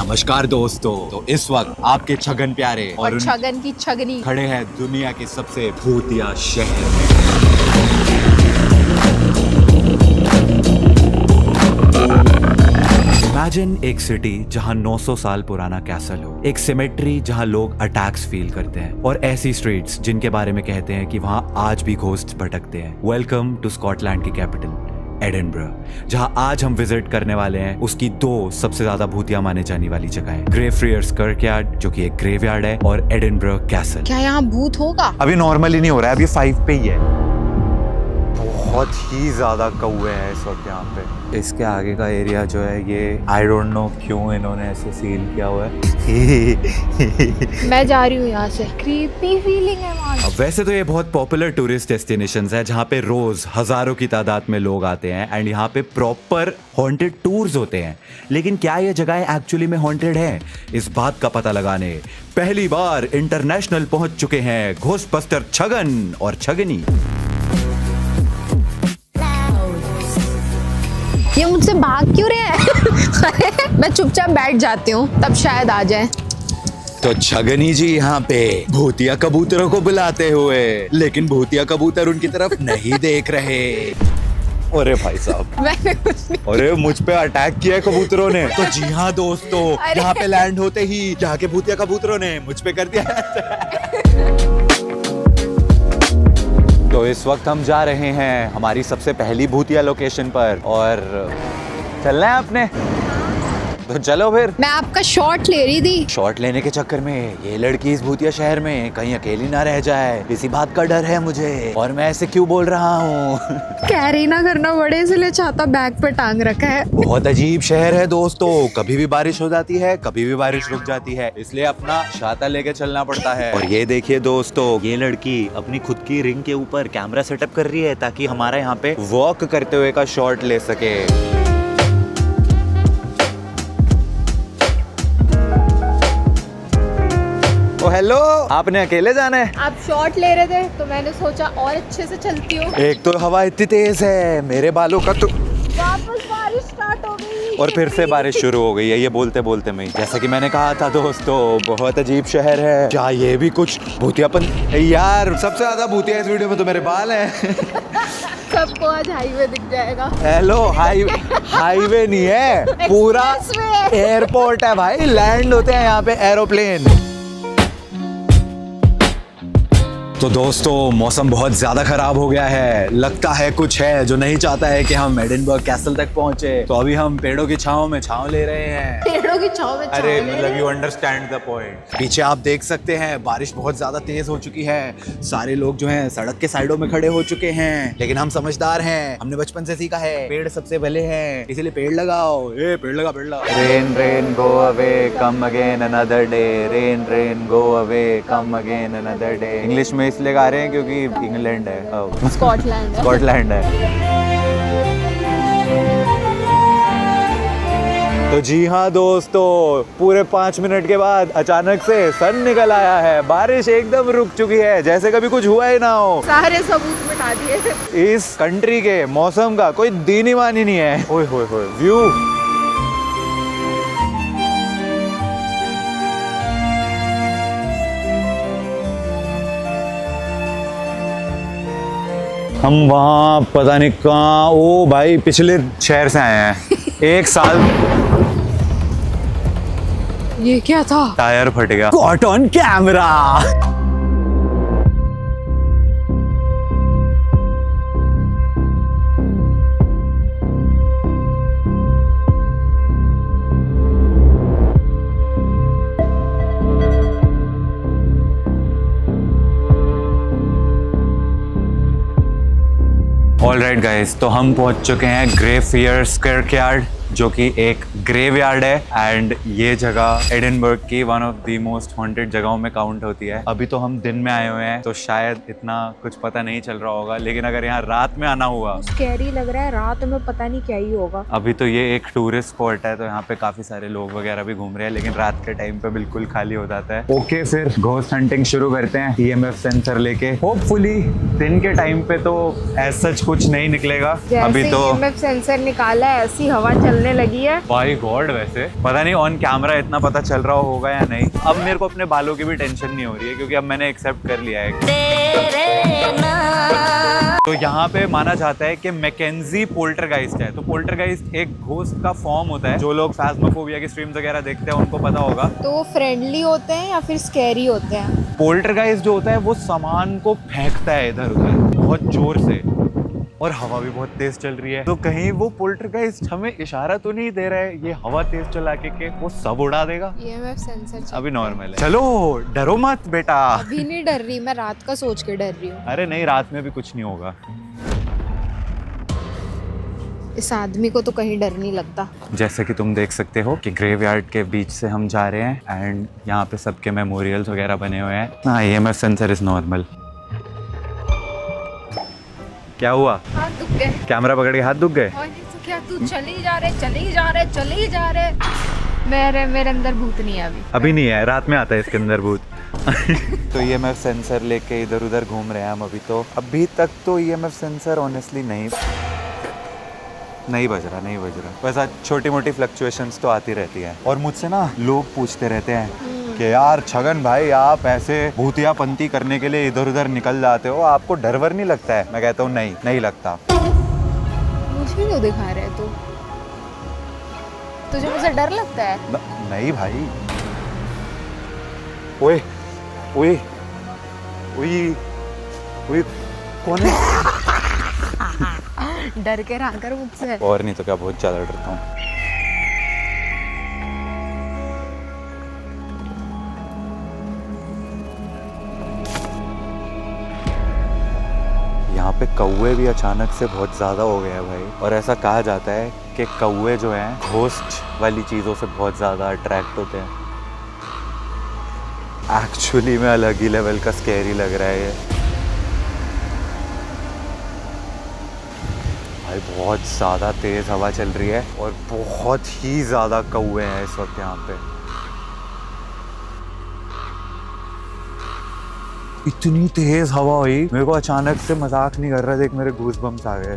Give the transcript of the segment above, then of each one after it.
नमस्कार दोस्तों। तो इस वक्त आपके छगन प्यारे और छगन की छगनी खड़े हैं दुनिया के सबसे भूतिया शहर में। इमेजिन एक सिटी जहां 900 साल पुराना कैसल हो, एक सिमेट्री जहां लोग अटैक्स फील करते हैं और ऐसी स्ट्रीट्स जिनके बारे में कहते हैं कि वहां आज भी घोस्ट भटकते हैं। वेलकम टू स्कॉटलैंड की कैपिटल एडिनबरा, जहां आज हम विजिट करने वाले हैं उसकी दो सबसे ज्यादा भूतिया माने जाने वाली जगह, ग्रेवफ्रियर्स कर्कयार्ड जो कि एक ग्रेवयार्ड है और एडिनबरा कैसल। क्या यहाँ भूत होगा? अभी नॉर्मली नहीं हो रहा है, अभी 5 पे ही है। बहुत ही ज्यादा कौवे हैं इस वक्त यहाँ पे। इसके आगे का एरिया जो है ये आई डोंट नो क्यों इन्होंने ऐसे सील किया हुआ है। मैं जा रही हूँ यहाँ से, क्रीपी फीलिंग है वहाँ। वैसे तो ये बहुत पॉपुलर टूरिस्ट डेस्टिनेशंस है जहाँ पे रोज हजारों की तादाद में लोग आते हैं एंड यहाँ पे प्रॉपर हॉन्टेड टूर्स होते हैं। लेकिन क्या ये जगह एक्चुअली में हॉन्टेड है, इस बात का पता लगाने पहली बार इंटरनेशनल पहुंच चुके हैं घोस्टबस्टर छगन और छगनी। ये मुझसे भाग क्यों रहे हैं? मैं चुपचाप बैठ जाती हूँ, तब शायद आ जाए। तो छगनी जी यहाँ पे भूतिया कबूतरों को बुलाते हुए, लेकिन भूतिया कबूतर उनकी तरफ नहीं देख रहे। अरे भाई साहब, मैंने कुछ नहीं। अरे मुझ पे अटैक किया है कबूतरों ने। तो जी हाँ दोस्तों, यहाँ पे लैंड होते ही यहाँ के भूतिया कबूतरों ने मुझ पे कर दिया। तो इस वक्त हम जा रहे हैं हमारी सबसे पहली भूतिया लोकेशन पर और चलना है अपने, तो चलो फिर। मैं आपका शॉट ले रही थी। शॉट लेने के चक्कर में ये लड़की इस भूतिया शहर में कहीं अकेली ना रह जाए, इसी बात का डर है मुझे। और मैं ऐसे क्यों बोल रहा हूँ? कैरी ना करना बड़े, इसलिए छाता बैग पे टांग रखा है। बहुत अजीब शहर है दोस्तों, कभी भी बारिश हो जाती है, कभी भी बारिश रुक जाती है, इसलिए अपना छाता लेके चलना पड़ता है। और ये देखिए दोस्तों, ये लड़की अपनी खुद की रिंग के ऊपर कैमरा सेटअप कर रही है ताकि हमारा यहाँ पे वॉक करते हुए का शॉट ले सके। हेलो, आपने अकेले जाना है? आप शॉट ले रहे थे तो मैंने सोचा और अच्छे से चलती हूँ। एक तो हवा इतनी तेज है, मेरे बालों का तो वापस बारिश स्टार्ट हो गई और फिर से बारिश शुरू हो गई है ये बोलते बोलते में। जैसा कि मैंने कहा था दोस्तों, बहुत अजीब शहर है। क्या ये भी कुछ भूतियापन? यार सबसे ज्यादा भूतिया इस वीडियो में तो मेरे बाल हैं। सबको आज हाईवे दिख जाएगा। हेलो, हाईवे नहीं है, पूरा एयरपोर्ट है भाई, लैंड होते हैं यहाँ पे एरोप्लेन। तो दोस्तों मौसम बहुत ज्यादा खराब हो गया है, लगता है कुछ है जो नहीं चाहता है कि हम एडिनबर्ग कैसल तक पहुंचे। तो अभी हम पेड़ों की छांव में छांव ले रहे हैं। पेड़ों की छांव में? अरे मतलब यू अंडरस्टैंड द पॉइंट। पीछे आप देख सकते हैं बारिश बहुत ज्यादा तेज हो चुकी है, सारे लोग जो हैं सड़क के साइडों में खड़े हो चुके हैं। लेकिन हम समझदार हैं, हमने बचपन से सीखा है पेड़ सबसे भले हैं, इसीलिए पेड़ लगाओ। ए पेड़ लगा, पेड़ लगा। Rain rain go away come again another day, rain rain go away come again another day. English में इसलिए गा रहे हैं क्योंकि इंग्लैंड है, स्कॉटलैंड है। तो जी हाँ दोस्तों, पूरे 5 मिनट के बाद अचानक से सन निकल आया है, बारिश एकदम रुक चुकी है, जैसे कभी कुछ हुआ ही ना हो। सारे सबूत मिटा दिए। इस कंट्री के मौसम का कोई दीनी मानी नहीं है। ओए होए होए, व्यू। हम वहाँ पता नहीं कहाँ, ओ भाई पिछले शहर से आए हैं। 1 साल। ये क्या था? टायर फट गया। Caught on camera. Alright guys, तो हम पहुंच चुके हैं ग्रेवफ्रियर्स कर्कयार्ड, जो कि एक ग्रेवयार्ड है एंड ये जगह एडिनबर्ग की one of the most haunted जगहों में काउंट होती है। अभी तो हम दिन में आए हुए हैं तो शायद इतना कुछ पता नहीं चल रहा होगा, लेकिन अगर यहाँ रात में आना हुआ, स्कैरी लग रहा है, रात में पता नहीं क्या ही होगा। अभी तो ये एक टूरिस्ट स्पॉट है तो यहाँ पे काफी सारे लोग वगैरह भी घूम रहे हैं, लेकिन रात के टाइम पे बिल्कुल खाली हो जाता है। ओके, फिर घोस्ट हंटिंग शुरू करते हैं EMF सेंसर लेके। होपफुली दिन के टाइम पे तो ऐसा कुछ नहीं निकलेगा। अभी तो EMF सेंसर निकाला है, ऐसी हवा चलने चलने लगी है। बाय गॉड, वैसे पता नहीं ऑन कैमरा इतना पता चल रहा होगा या नहीं। अब मेरे को अपने बालों की भी टेंशन नहीं हो रही है क्योंकि अब मैंने एक्सेप्ट कर लिया है। तो यहाँ पे माना जाता है कि मैकेंजी पोल्टरगाइस्ट है। तो पोल्टरगाइस्ट एक घोस्ट का फॉर्म होता है। जो लोग फैस्मोफोबिया की स्ट्रीम्स वगैरह देखते हैं उनको पता होगा। तो वो फ्रेंडली होते हैं या फिर स्कैरी होते हैं? पोल्टरगाइस्ट जो होता है वो सामान को फेंकता है इधर उधर बहुत जोर से, और हवा भी बहुत तेज चल रही है। तो कहीं वो पोल्टरगाइस्ट हमें इशारा तो नहीं दे रहा है ये हवा तेज चला के वो सब उड़ा देगा? EMF सेंसर अभी नॉर्मल है। चलो डरो मत बेटा। अभी नहीं डर रही, मैं रात का सोच के डर रही हूँ। अरे नहीं, रात में भी कुछ नहीं होगा। इस आदमी को तो कहीं डर नहीं लगता। जैसे कि तुम देख सकते हो कि ग्रेवयार्ड के बीच से हम जा रहे हैं एंड यहाँ पे सबके मेमोरियल्स वगैरह बने हुए हैं। हाँ, EMF सेंसर इज नॉर्मल। क्या हुआ? हाथ दुख गए। कैमरा पकड़ के हाथ दुख गए? और नहीं तो क्या, तू चली जा रहे। मेरे अंदर भूत नहीं है अभी नहीं है, रात में आता है इसके अंदर भूत। तो EMF सेंसर लेके इधर उधर घूम रहे हैं हम अभी तक तो EMF सेंसर ऑनेस्टली नहीं बज रहा। वैसा छोटी मोटी फ्लक्चुएशंस तो आती रहती हैं। और मुझसे ना लोग पूछते रहते हैं कि यार छगन भाई, आप ऐसे भूतियापंती करने के लिए इधर उधर निकल जाते हो, आपको डर वर नहीं लगता है? मैं कहता हूँ नहीं लगता। मुझे क्यों दिखा रहे तू? तुझे मुझसे डर लगता है? नहीं भाई। ओए ओए ओए ओए, कौन है? डर के रहा कर मुझसे। और नहीं तो क्या, बहुत ज्यादा डरता हूँ। यहाँ पे कौवे भी अचानक से बहुत ज़्यादा हो गए हैं भाई। और ऐसा कहा जाता है कि कौवे जो हैं घोस्ट वाली चीज़ों से बहुत ज़्यादा अट्रैक्ट होते हैं। एक्चुअली में अलग ही लेवल का स्कैरी लग रहा है ये भाई। बहुत ज़्यादा तेज़ हवा चल रही है और बहुत ही ज़्यादा कौवे हैं इस वक्त यहाँ पे। इतनी तेज हवा हुई, मेरे को अचानक से, मजाक नहीं कर रहा, देख मेरे गूज़बम्स आ गए।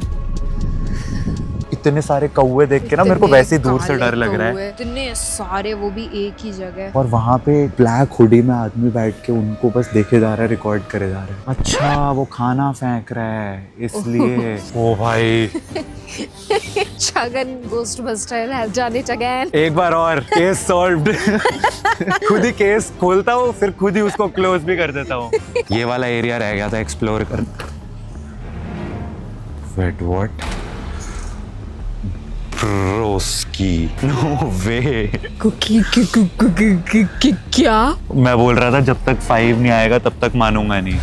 इतने सारे कौवे देख के ना मेरे को वैसे ही दूर से डर लग रहा है। इतने सारे, वो भी एक ही जगह। और वहाँ पे ब्लैक हुडी में आदमी बैठ के उनको बस देखे जा रहा है, रिकॉर्ड करे जा रहा है। अच्छा, वो खाना फेंक रहा है इसलिए। ओ भाई। Chhagan ghostbuster has done it again. एक बार और केस सॉल्व्ड। खुद ही केस खोलता हूँ, फिर खुद ही उसको क्लोज भी कर देता हूँ। ये वाला एरिया रह गया था एक्सप्लोर कर। Wait what? रोस्की, नो वे। क्या? मैं बोल रहा था जब तक 5 नहीं आएगा तब तक मानूंगा नहीं।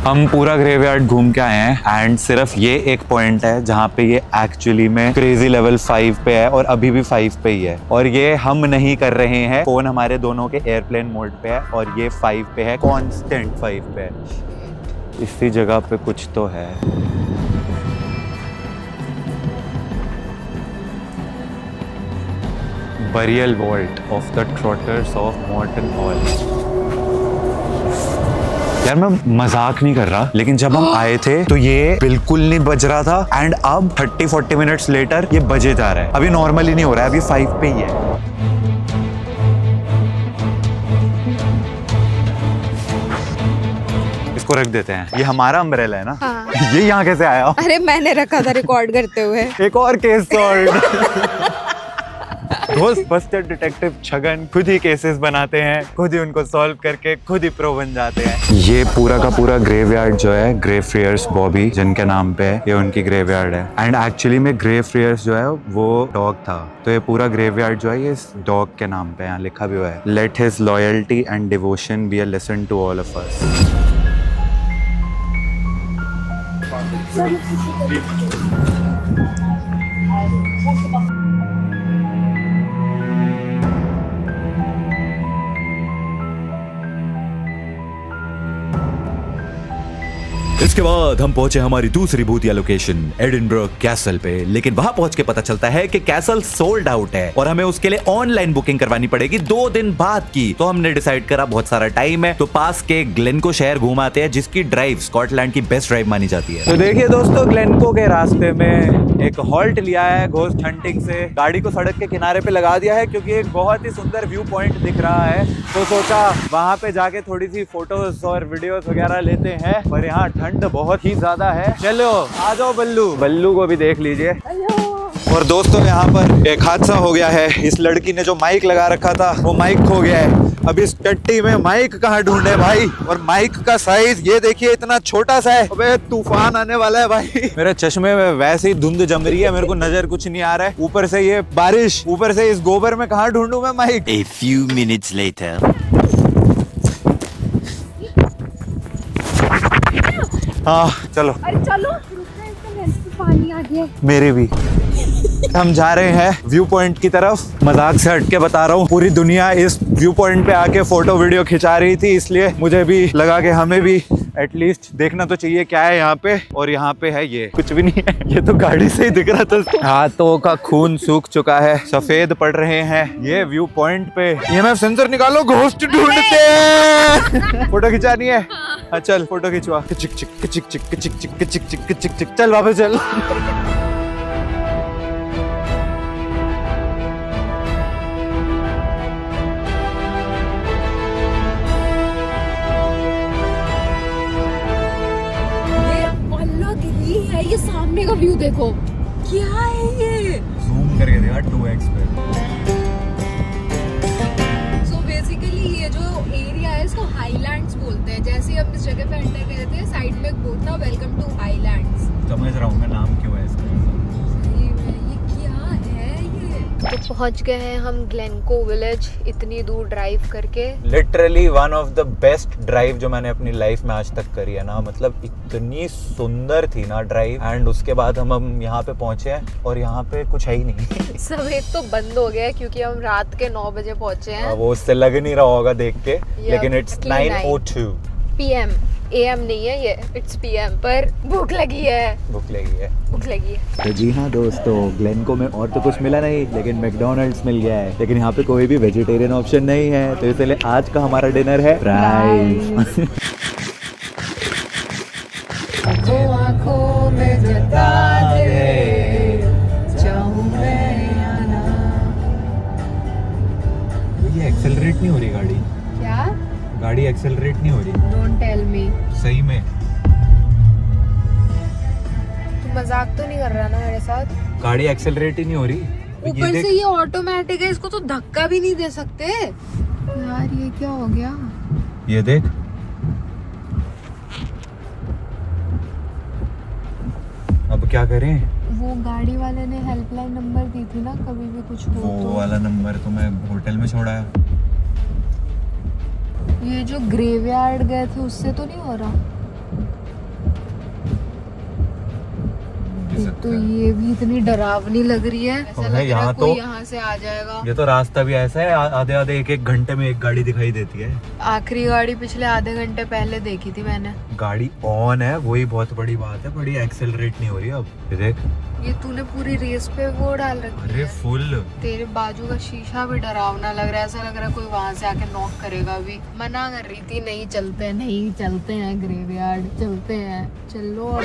हम पूरा ग्रेवयार्ड घूम के आए हैं एंड सिर्फ ये एक पॉइंट है जहाँ पे ये एक्चुअली में क्रेजी लेवल 5 पे है और अभी भी 5 पे ही है। और ये हम नहीं कर रहे हैं, फोन हमारे दोनों के एयरप्लेन मोड पे है और ये 5 पे है, कांस्टेंट 5 पे है। इसी जगह पे कुछ तो है। Burial vault of the Trotters of Morton hall. यार मैं मजाक नहीं कर रहा, लेकिन जब हम आए थे तो ये बिल्कुल नहीं बज रहा था एंड अब 30-40 मिनट्स लेटर ये बजे जा रहा है। अभी नॉर्मली नहीं हो रहा है, अभी 5 पे ही है। इसको रख देते हैं, ये हमारा अम्ब्रेला है ना। हाँ। ये यहाँ कैसे आया? अरे मैंने रखा था रिकॉर्ड करते हुए। एक और केस सॉल्व। घोस्टबस्टर डिटेक्टिव छगन खुद ही केसेस बनाते हैं, खुद ही उनको सॉल्व करके खुद ही प्रो बन जाते हैं। ये पूरा का पूरा ग्रेवयार्ड जो है ग्रेवफ्रियर्स बॉबी जिनके नाम पे है, ये उनकी ग्रेवयार्ड है। एंड एक्चुअली में ग्रेवफ्रियर्स जो है वो डॉग था, तो ये पूरा ग्रेवयार्ड जो है ये इस डॉग के नाम पे यहाँ लिखा भी हुआ है। Let his loyalty and devotion be a lesson to all of us. उसके बाद हम पहुंचे हमारी दूसरी भूतिया लोकेशन एडिनबर्ग कैसल पे, लेकिन वहां पहुंच के पता चलता है कि कैसल सोल्ड आउट है और हमें उसके लिए ऑनलाइन बुकिंग करवानी पड़ेगी 2 दिन बाद की। तो हमने डिसाइड करा बहुत सारा टाइम है तो पास के ग्लेनको शहर घुमाते हैं, जिसकी ड्राइव स्कॉटलैंड की बेस्ट ड्राइव मानी जाती है। तो देखिए दोस्तों, ग्लेनको के रास्ते में एक हॉल्ट लिया है घोस्ट हंटिंग से, गाड़ी को सड़क के किनारे पे लगा दिया है क्योंकि एक बहुत ही सुंदर व्यू पॉइंट दिख रहा है। तो सोचा वहां पे जाके थोड़ी सी फोटोज और वीडियोस वगैरह लेते हैं, पर यहाँ ठंड बहुत ही ज्यादा है। चलो आ जाओ बल्लू को भी देख लीजिए। और दोस्तों यहाँ पर एक हादसा हो गया है, इस लड़की ने जो माइक लगा रखा था वो माइक खो गया है। अब इस टट्टी में माइक कहाँ ढूंढे भाई, और माइक का साइज ये देखिए इतना छोटा सा है। अबे तूफान आने वाला है भाई। मेरे चश्मे में वैसे ही धुंध जम रही है, मेरे को नजर कुछ नहीं आ रहा है, ऊपर से ये बारिश, ऊपर से इस गोबर में कहाँ ढूंढूं मैं mic. A few minutes later. हाँ चलो। अरे चलो, पानी आ गया। मेरे भी। हम जा रहे हैं व्यू पॉइंट की तरफ। मजाक से हटके बता रहा हूँ, पूरी दुनिया इस व्यू पॉइंट पे आके फोटो वीडियो खिंचा रही थी, इसलिए मुझे भी लगा कि हमें भी एटलीस्ट देखना तो चाहिए क्या है यहाँ पे। और यहाँ पे है ये कुछ भी नहीं है, ये तो गाड़ी से ही दिख रहा था। हाथों का खून सूख चुका है, सफेद पड़ रहे हैं ये व्यू पॉइंट पे। EMF सेंसर निकालो, घोस्ट ढूंढते हैं। फोटो खिंचानी है? हाँ चल फोटो खिंचवा। चिक चिक चिक चिक चिक चिक चिक चिक चिक चिक, चल वापस चल। ये सामने का व्यू देखो, क्या है ये? जूम करके देखा 2x पे। So basically ये जो एरिया है इसको हाईलैंड्स बोलते हैं। जैसे ही हम इस जगह पे एंटर करते हैं, साइड में एक बोर्ड था, वेलकम टू हाईलैंड्स। समझ रहा हूँ मैं नाम क्यों है इसका। ये क्या है ये? तो पहुंच गए हैं हम ग्लेनको विलेज, इतनी दूर ड्राइव करके। Literally one of the best drive जो मैंने अपनी लाइफ में आज तक करी है ना, मतलब इतनी सुंदर थी ना ड्राइव। एंड उसके बाद हम यहाँ पे पहुंचे हैं और यहाँ पे कुछ है ही नहीं। सब एक तो बंद हो गया है क्योंकि हम रात के 9 बजे पहुंचे हैं। वो उससे लग नहीं रहा होगा देख के, लेकिन इट्स 9:02 PM। AM नहीं है ये, इट्स PM। पर भूख लगी है, भूख लगी है। तो जी हाँ दोस्तों, ग्लेनको में और तो कुछ मिला नहीं, लेकिन मैकडॉनल्ड्स मिल गया है। लेकिन यहाँ पे कोई भी वेजिटेरियन ऑप्शन नहीं है, तो इसलिए आज का हमारा डिनर है फ्राइज। आँखों में जता दे, चाहूं मैं या ना। ये एक्सेलरेट नहीं हो रही गाड़ी। क्या? गाड़ी एक्सेलरेट नहीं हो रही। Don't tell me. सही में तू मजाक तो नहीं कर रहा ना मेरे साथ? गाड़ी एक्सेलरेट ही नहीं हो रही। ऊपर से ये ऑटोमेटिक है, इसको तो धक्का भी नहीं दे सकते यार। ये क्या हो गया? ये देख, अब क्या करें? वो गाड़ी वाले ने हेल्पलाइन नंबर दी थी ना, कभी भी कुछ हो वो तो। वाला नंबर तो मैं होटल में छोड़ा है। ये जो ग्रेवयार्ड गए थे उससे तो नहीं हो रहा? तो ये भी इतनी डरावनी लग रही है, ऐसा लग रहा है यहाँ कोई तो यहाँ से आ जाएगा। ये तो रास्ता भी ऐसा है, आधे आधे एक घंटे में एक गाड़ी दिखाई देती है। आखिरी गाड़ी पिछले आधे घंटे पहले देखी थी मैंने। गाड़ी ऑन है, वही बहुत बड़ी बात है, बड़ी एक्सेलरेट नहीं हो रही अब। ये देख, ये तूने पूरी रेस पे वो डाल रखी अरे है। फुल। तेरे बाजू का शीशा भी डरावना लग रहा है, ऐसा लग रहा है कोई वहां से आके नॉक करेगा अभी। मना कर रही थी नहीं चलते हैं ग्रेवयार्ड, चलते हैं, चलो अब।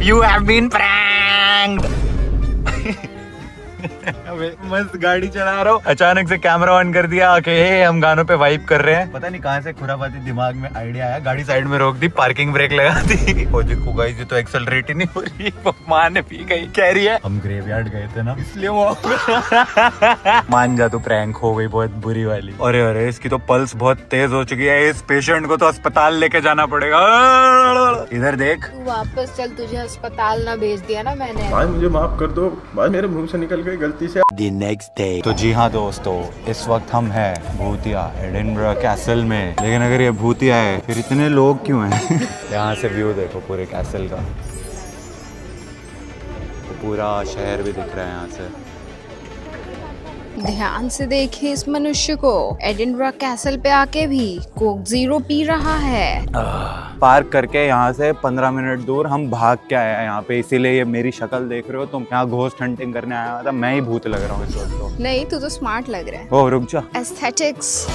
You have been pranked. अबे मस्त गाड़ी चला रहा हूँ, अचानक से कैमरा ऑन कर दिया कि हम गानों पे वाइब कर रहे हैं। पता नहीं कहाँ से खुरापाती दिमाग में आइडिया आया, गाड़ी साइड में रोक दी, पार्किंग ब्रेक लगा दी। ओ देखो गाइस, ये तो एक्सेलरेट ही नहीं हो रही। माँ ने पी गई, कह रही है हम ग्रेवयार्ड गए थे ना इसलिए वो मान जा, तो प्रैंक हो गई बहुत बुरी वाली। अरे अरे, इसकी तो पल्स बहुत तेज हो चुकी है, इस पेशेंट को तो अस्पताल लेके जाना पड़ेगा। इधर देख, तू वापस चल, तुझे अस्पताल ना भेज दिया ना मैंने। भाई मुझे माफ कर दो, भाई मेरे मुंह से निकल गई गलती से। The next day. तो जी हाँ दोस्तों, इस वक्त हम हैं भूतिया एडिनबर्ग कैसल में। लेकिन अगर ये भूतिया है फिर इतने लोग क्यों हैं? यहाँ से व्यू देखो पूरे कैसल का, तो पूरा शहर भी दिख रहा है यहाँ से। ध्यान से देखिए इस मनुष्य को, एडिनबरा कैसल पे आके भी कोक जीरो पी रहा है। पार्क करके यहाँ से 15 मिनट दूर हम भाग के आए हैं यहाँ पे, इसीलिए ये मेरी शक्ल देख रहे हो तुम। यहाँ घोस्ट हंटिंग करने आया हुआ था, मैं ही भूत लग रहा हूँ इस वक्त तो। नहीं, तू तो स्मार्ट लग रहा है। ओ रुक जा, एस्थेटिक्स।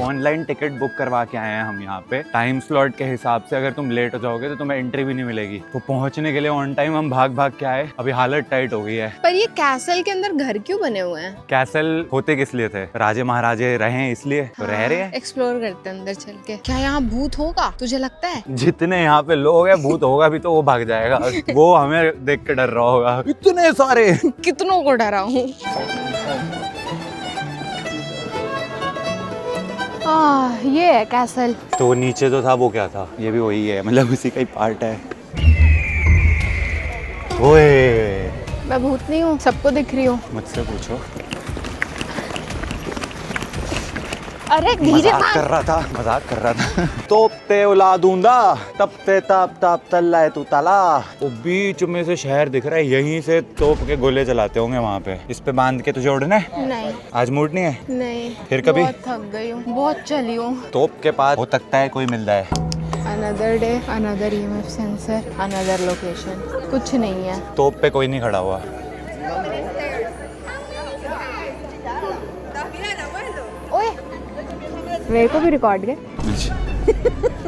ऑनलाइन टिकट बुक करवा के आए हैं हम यहाँ पे टाइम स्लॉट के हिसाब से। अगर तुम लेट हो जाओगे तो तुम्हें एंट्री भी नहीं मिलेगी। तो पहुँचने के लिए ऑन टाइम हम भाग भाग के आए। अभी हालत टाइट हो गई है। पर ये कैसल के अंदर घर क्यों बने हुए हैं? कैसल होते किस लिए थे? राजे महाराजे रहे हैं इसलिए तो रह रहे हैं। एक्सप्लोर करते हैं अंदर चल के। क्या यहाँ भूत होगा, तुझे लगता है? जितने यहाँ पे लोग हैं, भूत होगा भी तो वो भाग जाएगा। वो हमें देख के डर रहा होगा। इतने सारे कितनों को डरा हूँ। ये है कैसल। तो नीचे तो था, वो क्या था? ये भी वही है, मतलब उसी का ही पार्ट है। ओए, मैं भूत नहीं हूँ, सबको दिख रही हूँ। मुझसे पूछो। अरे धीरे मजाक कर रहा था। तोपते उला दूंगा, तपते ताप ताप तल्ला तू ताला। वो बीच में से शहर दिख रहा है, यहीं से तोप के गोले चलाते होंगे वहाँ पे। इस पे बांध के तुझे उड़ना है? नहीं। आज मूड नहीं है? नहीं। फिर कभी? बहुत थक गई हूँ, बहुत चली हूँ। तोप के पास हो सकता है कोई मिल जाए। Another day, another EMF sensor, another location. कुछ नहीं है। तोप पे कोई नहीं खड़ा हुआ। ओए, मेरे को भी रिकॉर्ड के।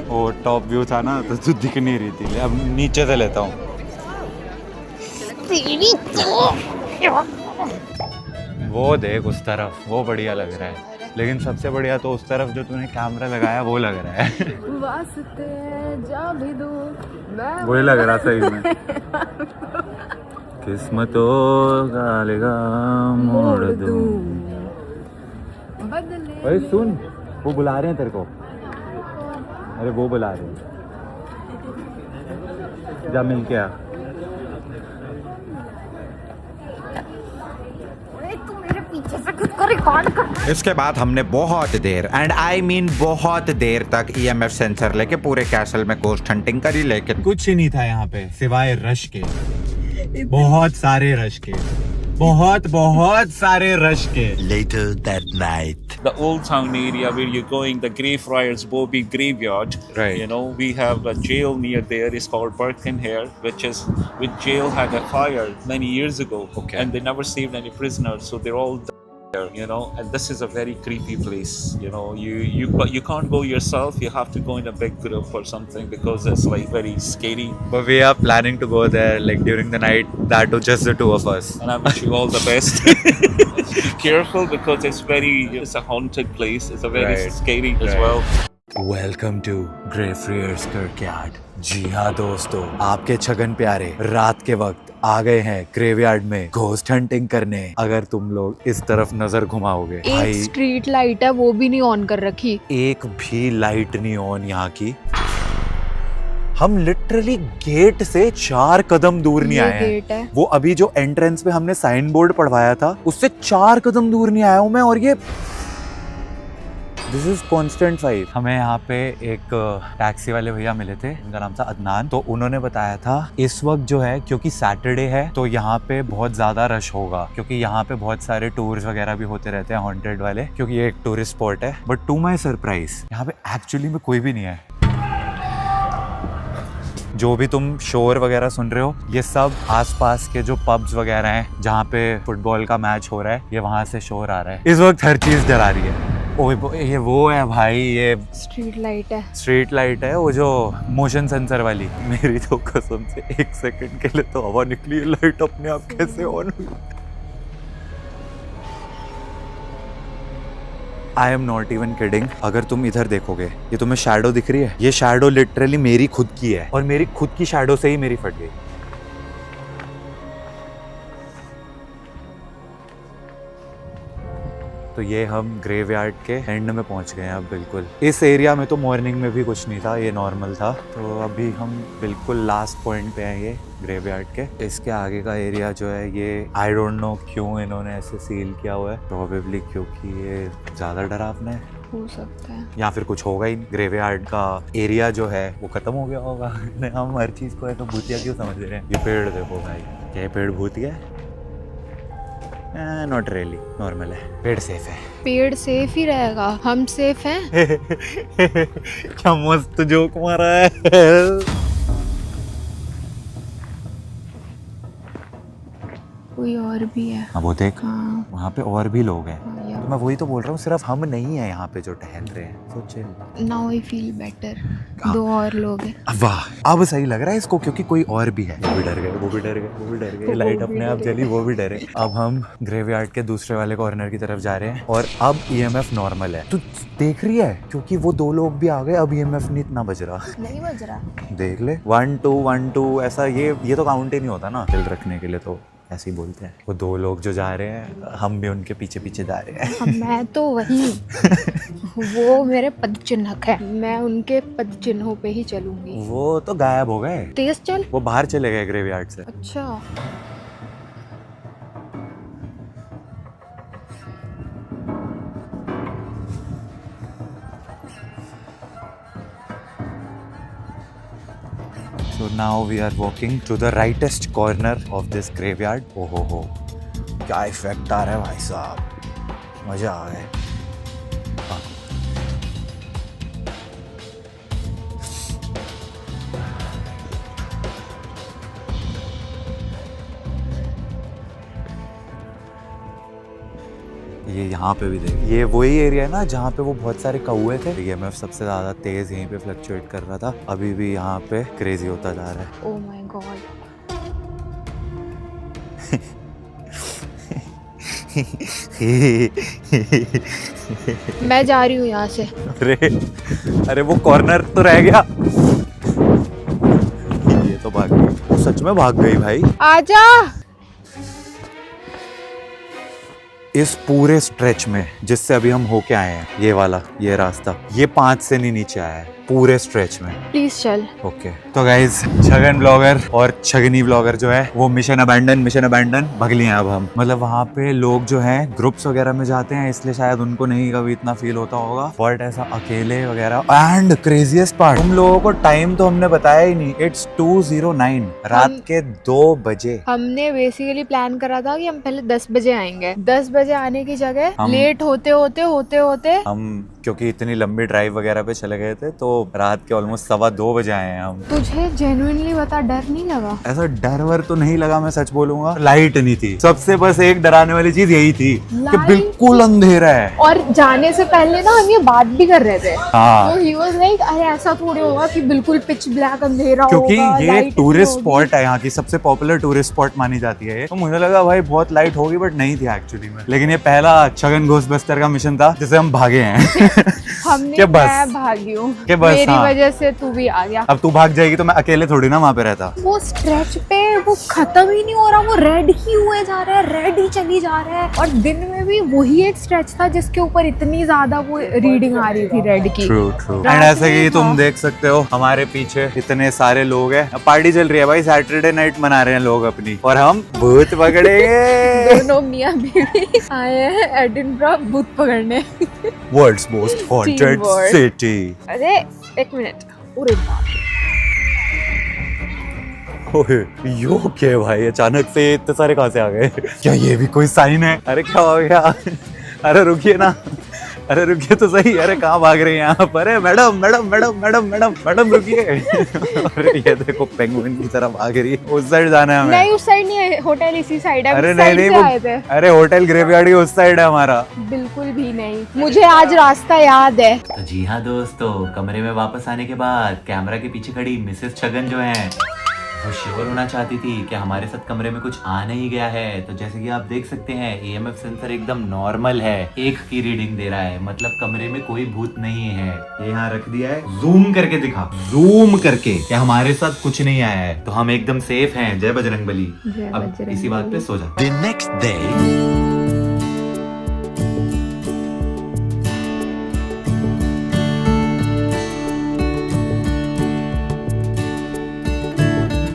वो टॉप व्यू था ना तो तू दिख नहीं रही थी। अब नीचे से लेता हूँ। वो देख उस तरफ, वो बढ़िया लग रहा है। लेकिन सबसे बढ़िया तो उस तरफ जो तूने कैमरा लगाया वो लग रहा है। वही लग रहा सही में। किस्मतों का लेगा मोड़ दूं। भाई सुन, वो बुला रहे हैं तेरे को। अरे वो बुला रहे हैं, जा मिल के आ। इसके बाद हमने बहुत देर, एंड आई मीन बहुत देर तक EMF सेंसर लेके पूरे कैसल में गोस्ट हंटिंग करी, लेकिन कुछ ही नहीं था यहाँ पे सिवाय रश के। बहुत सारे रश के, बहुत सारे रश के। Later that night. The old town area where you're going, the Greyfriars Bobby Graveyard. Right. You know, we have a jail near there. It's called Birkenhead, which jail had a fire many years ago. Okay. And they never saved any prisoners, so they're all there, you know. And this is a very creepy place. You know, but you can't go yourself. You have to go in a big group or something because it's like very scary. But we are planning to go there like during the night. That was just the two of us. And I wish you all the best. Be careful because it's a haunted place. It's a very scary as well. Welcome to Greyfriars Kirkyard. जी हाँ दोस्तों, आपके छगन प्यारे रात के वक्त आ गए हैं graveyard में घोस्ट हंटिंग करने। अगर तुम लोग इस तरफ नजर घुमाओगे, एक स्ट्रीट लाइट है वो भी नहीं ऑन कर रखी। एक भी लाइट नहीं ऑन यहाँ की। हम लिटरली गेट से 4 कदम दूर नहीं आए हैं। वो अभी जो एंट्रेंस पे हमने साइन बोर्ड पढ़वाया था उससे 4 कदम दूर नहीं आया हूँ मैं। और ये दिस इज कॉन्स्टेंट 5। हमें यहाँ पे एक टैक्सी वाले भैया मिले थे, उनका नाम था अदनान। तो उन्होंने बताया था इस वक्त जो है, क्योंकि सैटरडे है तो यहाँ पे बहुत ज्यादा रश होगा, क्योंकि यहाँ पे बहुत सारे टूर्स वगैरह भी होते रहते हैं हॉन्टेड वाले, क्योंकि ये एक टूरिस्ट स्पॉट है। बट टू माई सरप्राइज यहाँ पे एक्चुअली में कोई भी नहीं है। जो भी तुम शोर वगैरह सुन रहे हो, ये सब आसपास के जो पब्स वगैरह हैं जहाँ पे फुटबॉल का मैच हो रहा है, ये वहाँ से शोर आ रहा है। इस वक्त हर चीज डरा रही है। ओए ये वो है भाई, ये स्ट्रीट लाइट है। स्ट्रीट लाइट है, वो जो मोशन सेंसर वाली। मेरी तो कसम से 1 सेकंड के लिए तो हवा निकली, लाइट अपने आप कैसे ऑन हुई। I am not even kidding. अगर तुम इधर देखोगे, ये तुम्हें शैडो दिख रही है, ये शैडो लिटरली मेरी खुद की है और मेरी खुद की शैडो से ही मेरी फट गई। तो ये हम ग्रेवयार्ड के एंड में पहुंच गए हैं अब बिल्कुल। इस एरिया में तो मॉर्निंग में भी कुछ नहीं था, ये नॉर्मल था। तो अभी हम बिल्कुल लास्ट पॉइंट पे हैं, ये ग्रेवयार्ड के। इसके आगे का एरिया जो है ये आई डोंट नो क्यों इन्होंने ऐसे सील किया हुआ है। प्रोबेबली क्योंकि ये ज़्यादा डरावना है, हो सकता है, या फिर कुछ होगा ही नहीं। ग्रेवयार्ड का एरिया जो है वो खत्म हो गया होगा। हम हर चीज़ को है तो भूतिया क्यों समझ रहे हैं। ये पेड़ देखो भाई, क्या ये पेड़ भूतिया है? नॉट रियली, नॉर्मल है। पेड़ सेफ है। पेड़ सेफ ही रहेगा, हम सेफ हैं। क्या मस्त जोक मारा है। कोई और भी है। हाँ वो देख, हाँ वहाँ पे और भी लोग हैं। हाँ यार। तो मैं वही तो बोल रहा हूँ, सिर्फ हम नहीं है यहाँ पे जो टहल रहे हैं। So chill। Now I feel better. हाँ। 2 और लोग हैं। वाह, अब सही लग रहा है इसको, क्योंकि कोई और भी है। वो भी डर गए, वो भी डर गए, वो भी डर गए। लाइट अपने आप जली, वो भी डरे। अब हम ग्रेवयार्ड के दूसरे वाले कॉर्नर की तरफ जा रहे हैं और अब EMF नॉर्मल है। तू देख रही है, क्योंकि वो 2 लोग भी आ गए, अब EMF नहीं इतना बज रहा। नहीं बज रहा। देख ले, 1 2 1 2 ऐसा। ये तो काउंट ही नहीं होता ना, दिल रखने के लिए तो ऐसे ही बोलते हैं। वो 2 लोग जो जा रहे हैं, हम भी उनके पीछे पीछे जा रहे हैं। मैं तो वही वो मेरे पद चिन्हक है, मैं उनके पद चिन्हों पे ही चलूंगी। वो तो गायब हो गए, तेज चल। वो बाहर चले गए ग्रेवयार्ड से। अच्छा So now we are walking to the rightest corner of this graveyard. हो, क्या इफेक्ट आ रहा है भाई साहब, मजा आ गया। हाँ। ये यहाँ पे भी देख, ये वही एरिया है ना जहाँ पे वो बहुत सारे कौए थे। EMF सबसे ज्यादा तेज यहीं पे फ्लक्चुएट कर रहा था, अभी भी यहाँ पे क्रेजी होता जा रहा है। Oh my God. मैं जा रही हूँ यहाँ से। अरे वो कॉर्नर तो रह गया। ये तो भाग गई, वो सच में भाग गई भाई। आजा। इस पूरे स्ट्रेच में जिससे अभी हम होके आए हैं, ये वाला, ये रास्ता, ये 5 से नहीं नीचे आया है पूरे स्ट्रेच में। प्लीज चल। ओके तो गाइज, छगन ब्लॉगर और छगनी ब्लॉगर जो है वो मिशन अबैंडन भग लिए हैं अब हम। मतलब वहाँ पे लोग जो हैं ग्रुप्स वगैरह में जाते हैं, इसलिए शायद उनको नहीं कभी इतना फील होता होगा, बट ऐसा अकेले वगैरह। एंड क्रेजीएस्ट पार्ट, तुम लोगों को टाइम तो हमने बताया ही नहीं, इट्स 2:09 रात के 2 बजे। हमने बेसिकली प्लान करा था कि हम पहले 10 बजे आएंगे। 10 बजे आने की जगह हम- लेट होते होते हम क्योंकि इतनी लंबी ड्राइव वगैरह पे चले गए थे, तो रात के ऑलमोस्ट 2:15 बजे आए हैं हम। तुझे जेन्युइनली बता, डर नहीं लगा? ऐसा डर वर तो नहीं लगा, मैं सच बोलूंगा। लाइट नहीं थी, सबसे बस एक डराने वाली चीज यही थी कि लाइट बिल्कुल अंधेरा है। और जाने से पहले ना हम ये बात भी कर रहे थे। हाँ। तो ही वाज लाइक, अरे ऐसा थोड़ी होगा कि बिल्कुल पिच ब्लैक अंधेरा क्योंकि होगा, ये लाइट टूरिस्ट नहीं स्पॉट है, यहाँ की सबसे पॉपुलर टूरिस्ट स्पॉट मानी जाती है ये। तो मुझे लगा भाई बहुत लाइट होगी, बट नहीं थी एक्चुअली में। लेकिन ये पहला छगन घोस्टबस्टर का मिशन था जिसे हम भागे हैं। हमने के बस। मैं भागी हूँ, के बस, मेरी हाँ। वजह से तू भी आ गया। अब तू भाग जाएगी तो मैं अकेले थोड़ी ना वहाँ पे रहता। वो स्ट्रेच पे वो खत्म ही नहीं हो रहा, वो रेड ही हुए जा रहा है, रेड ही चली जा रहा है। और दिन में भी वही एक स्ट्रेच था जिसके ऊपर इतनी ज्यादा वो रीडिंग आ रही थी रेड की। True true. रात एंड ऐसे में कि तुम था। देख सकते हो हमारे पीछे इतने सारे लोग हैं, पार्टी चल रही है भाई, सैटरडे नाइट मना रहे हैं लोग अपनी, और हम भूत पकड़ेंगे। दोनों मियां बीवी आए हैं एडिनबरा भूत पकड़ने। World's most haunted Teamwork. City. अरे एक मिनट, अरे बाप रे। ओए यो क्या भाई, अचानक से इतने सारे कहाँ से आ गए? क्या ये भी कोई साइन है? अरे क्या हो गया? अरे रुकिए ना, अरे रुकिए तो सही। अरे कहाँ भाग रहे हैं यहाँ पर? अरे madam madam madam madam madam madam रुकिए। अरे ये देखो पेंगुइन की तरह भाग रही है। उस साइड जाना है हमें। नहीं उस साइड नहीं है, होटल इसी साइड है। अरे इस नहीं साइड नहीं से आए थे। वो, अरे होटल ग्रेवयार्ड ही उस साइड है हमारा। बिल्कुल भी नहीं, मुझे आज रास्ता याद है। तो जी हाँ दोस्तों, कमरे में वापस आने के बाद कैमरा के पीछे खड़ी मिसेस छगन जो है वो श्योर होना चाहती थी कि हमारे साथ कमरे में कुछ आ नहीं गया है। तो जैसे कि आप देख सकते हैं EMF सेंसर एकदम नॉर्मल है, 1 की रीडिंग दे रहा है, मतलब कमरे में कोई भूत नहीं है। ये यहाँ रख दिया है, जूम करके दिखा, जूम करके कि हमारे साथ कुछ नहीं आया है, तो हम एकदम सेफ हैं। जय बजरंगबली। जय अब बजरंगबली। इसी बात पे सो जा। The next day.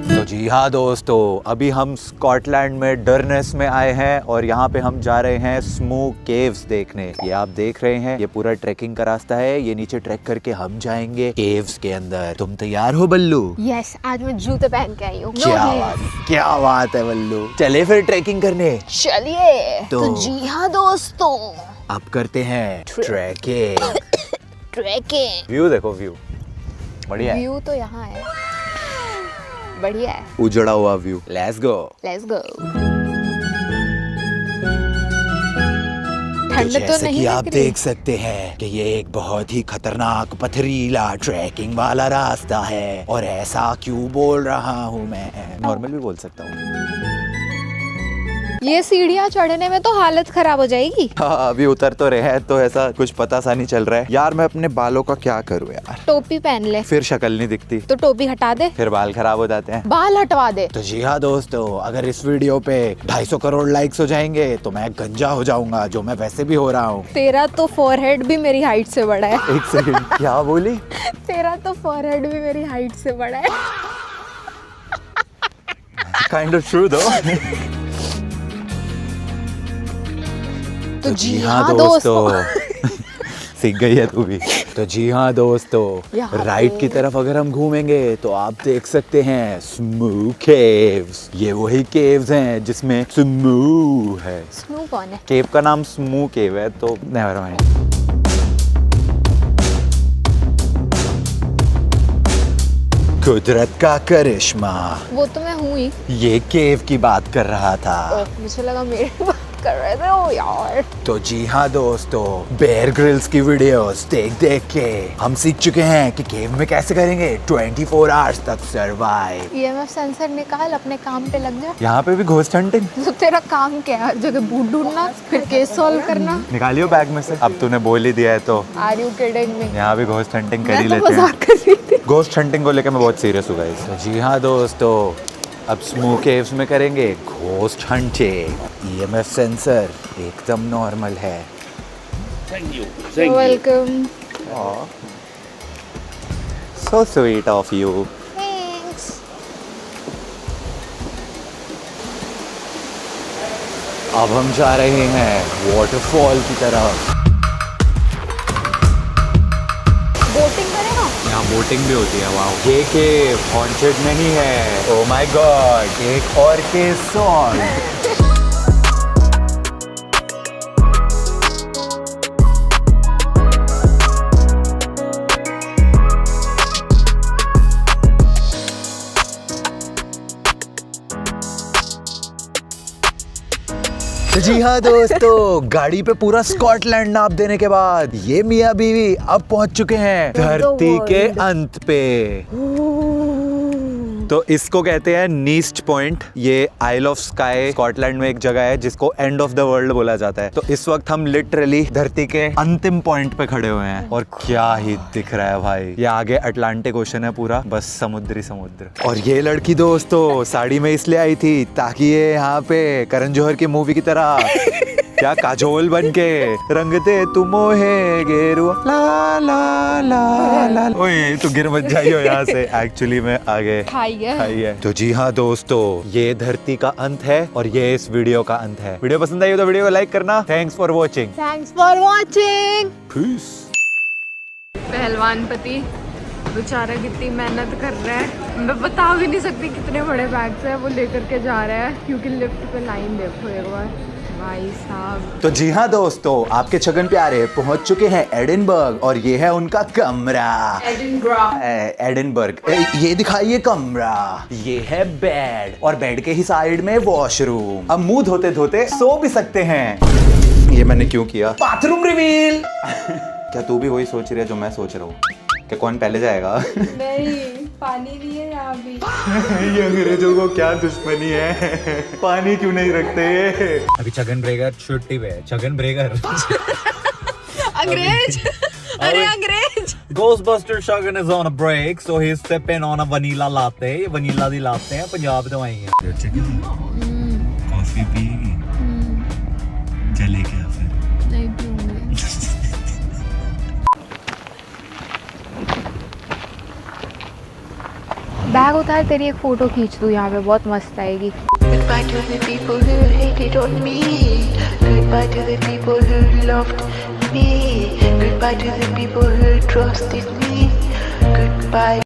तो जी हाँ दोस्तों, अभी हम स्कॉटलैंड में डरनेस में आए हैं और यहाँ पे हम जा रहे हैं स्मूक केव्स देखने। ये आप देख रहे हैं, ये पूरा ट्रैकिंग का रास्ता है। ये नीचे ट्रैक करके हम जाएंगे केव्स के अंदर। तुम तैयार हो बल्लू? यस, आज मैं जूते पहन के आई हूँ। क्या बात है बल्लू, चले फिर ट्रैकिंग करने। चलिए। तो जी हाँ दोस्तों, अब करते हैं ट्रैकिंग। ट्रैकिंग। व्यू देखो, व्यू बढ़िया है। व्यू तो यहाँ है, बढ़िया है, उजड़ा हुआ view. Let's go. Let's go. ठंड तो जैसे नहीं कि आप लग रही। देख सकते हैं कि ये एक बहुत ही खतरनाक पथरीला ट्रैकिंग वाला रास्ता है। और ऐसा क्यों बोल रहा हूँ मैं, नॉर्मल भी बोल सकता हूँ। ये सीढ़ियाँ चढ़ने में तो हालत खराब हो जाएगी। हाँ, अभी उतर तो रहे हैं तो ऐसा कुछ पता सा नहीं चल रहा है। यार मैं अपने बालों का क्या करूँ यार, टोपी पहन ले। फिर शक्ल नहीं दिखती तो टोपी हटा दे, फिर बाल खराब हो जाते हैं। बाल हटवा दे। तो जी हाँ दोस्तों, अगर इस वीडियो पे 250 करोड़ लाइक्स हो जाएंगे तो मैं गंजा हो जाऊंगा, जो मैं वैसे भी हो रहा हूँ। तेरा तो फोरहेड भी मेरी हाइट से बड़ा है। एक सेकंड, क्या बोली? तेरा तो फोरहेड भी मेरी हाइट से बड़ा है। काइंड ऑफ ट्रू दो। तो जी हाँ दोस्तों, सीख गई है तू भी। तो जी हाँ दोस्तों, यहाँ राइट पे- की तरफ अगर हम घूमेंगे तो आप देख सकते हैं स्मू केव्स। ये वही केव्स हैं जिसमें स्मू है। स्नू कौन है? केव का नाम स्मू केव है, तो नेवर माइंड। कुदरत का करिश्मा। वो तो मैं हूँ ही। ये केव की बात कर रहा था। मुझे लगा मेरी बात कर रहे थे। ओ यार। तो जी हाँ दोस्तों, बेयर ग्रिल्स की वीडियोस देख देख के हम सीख चुके हैं कि केव में कैसे करेंगे 24 आवर्स तक सरवाइव। EMF सेंसर निकाल, अपने काम पे लग जा। यहाँ पे भी घोस्ट हंटिंग। तो तेरा काम क्या है? हर जगह बूट ढूंढना, फिर केस सॉल्व करना। निकालियो बैग में से, अब तूने बोल ही दिया है तो आर यू किडिंग मी? यहाँ भी घोस्ट हंटिंग कर ही मैं तो लेते हैं। मजाक कर रही थी। घोस्ट हंटिंग को लेकर मैं बहुत सीरियस हूँ गाइस। तो जी हाँ दोस्तों, अब स्मू केव्स में करेंगे घोस्ट हंटिंग। EMF सेंसर एकदम नॉर्मल है। Welcome. So sweet of you. Thanks. अब हम जा रहे हैं वाटरफॉल की तरफ। बोटिंग करेगा? यहाँ बोटिंग भी होती है। वाह, ये केव हॉन्टेड नहीं है। ओह माय गॉड, एक और केव सॉल्व। तो जी हाँ दोस्तों, गाड़ी पे पूरा स्कॉटलैंड नाप देने के बाद ये मियाँ बीवी अब पहुंच चुके हैं धरती के अंत पे। तो इसको कहते हैं नीस्ट पॉइंट। ये आइल ऑफ स्काई स्कॉटलैंड में एक जगह है जिसको एंड ऑफ द वर्ल्ड बोला जाता है। तो इस वक्त हम लिटरली धरती के अंतिम पॉइंट पे खड़े हुए हैं और क्या ही दिख रहा है भाई। ये आगे अटलांटिक ओशन है पूरा, बस समुद्री समुद्र। और ये लड़की दोस्तों साड़ी में इसलिए आई थी ताकि ये यहाँ पे करण जौहर की मूवी की तरह क्या काजोल बन के रंगते तुम मोहे गेरुआ ला ला ला ला। ओए तू गिर मत जाइयो यहाँ से, एक्चुअली मैं आगे खाई है। तो जी हाँ दोस्तों, ये धरती का अंत है और ये इस वीडियो का अंत है। वीडियो पसंद आई हो तो वीडियो को लाइक करना। Thanks for watching. Thanks for watching. Peace. पहलवान पति बेचारा कितनी मेहनत कर रहा है, मैं बता भी नहीं सकती कितने बड़े बैग्स है वो लेकर के जा रहा है, क्योंकि लिफ्ट पे लाइन देखो एक बार भाई साहब। तो जी हाँ दोस्तों, आपके छगन प्यारे पहुंच चुके हैं एडिनबर्ग और ये है उनका कमरा। एडिनबर्ग। ये दिखाइए कमरा। ये है बेड और बेड के ही साइड में वॉशरूम। अब मुंह धोते धोते सो भी सकते हैं। ये मैंने क्यों किया? Bathroom reveal. क्या तू भी वही सोच रही है जो मैं सोच रहा हूँ कि कौन पहले जाएगा? नहीं, पानी नहीं है यहाँ भी। ये अंग्रेजों को क्या दुश्मनी है, पानी क्यों नहीं रखते? अभी छगन ब्रेगर छुट्टी पे है। छगन ब्रेगर अंग्रेज। अरे अंग्रेज। Ghostbuster Shagan is on a break, so he's sipping on a vanilla latte. ये vanilla दी लाते हैं, पंजाब तो आई है। कॉफी पिएगी? चले क्या फिर? नहीं पीऊंगी। बैग उतार, तेरी एक फोटो खींच दूँ यहाँ पे, बहुत मस्त आएगी। Goodbye to the people who hated on me. Goodbye to the people who loved me. Goodbye to the people who trusted me. Goodbye.